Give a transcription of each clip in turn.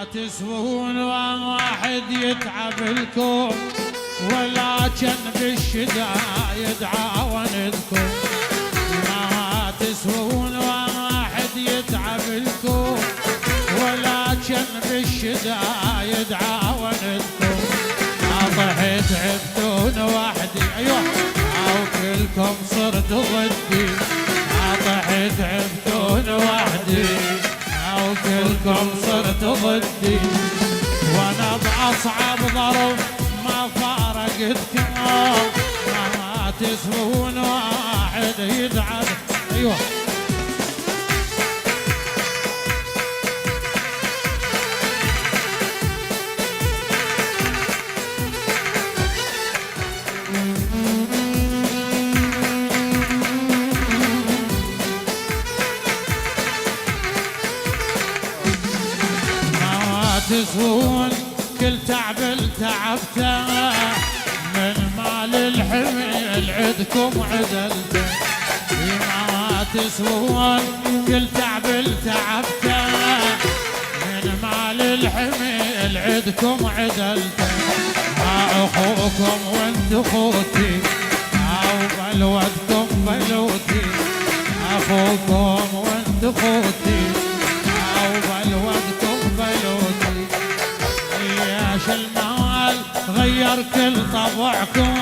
تسوون واحد يتعب الكون، ولكن بالشدايد عاوندكم. ما تسوون واحد يتعب الكون، ولكن بالشدايد عاوندكم. طحت عبتون وحدي ايوه او كلكم صرت ضدي. طحت عبتون وحدي او كلكم صرت ضدي. وانا باصعب ظرف ما فارقتكم. ما تسوون واحد يتعب ايوه. تسوون كل تعب تعبته، من مال الحمل عدكم عدلته. ما تسوون كل تعب تعبته، من مال الحمل عدكم عدلته. اخوكم وانت اخوتي او بلودكم بلوتي. اخوكم وانت اخوتي او بلودكم بلوتي. المال غير كل طبعكم.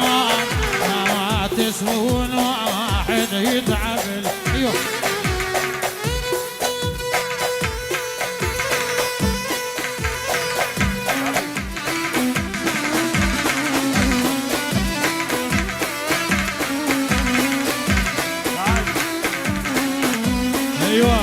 ما تسوون واحد يتعب ايوه. ايوه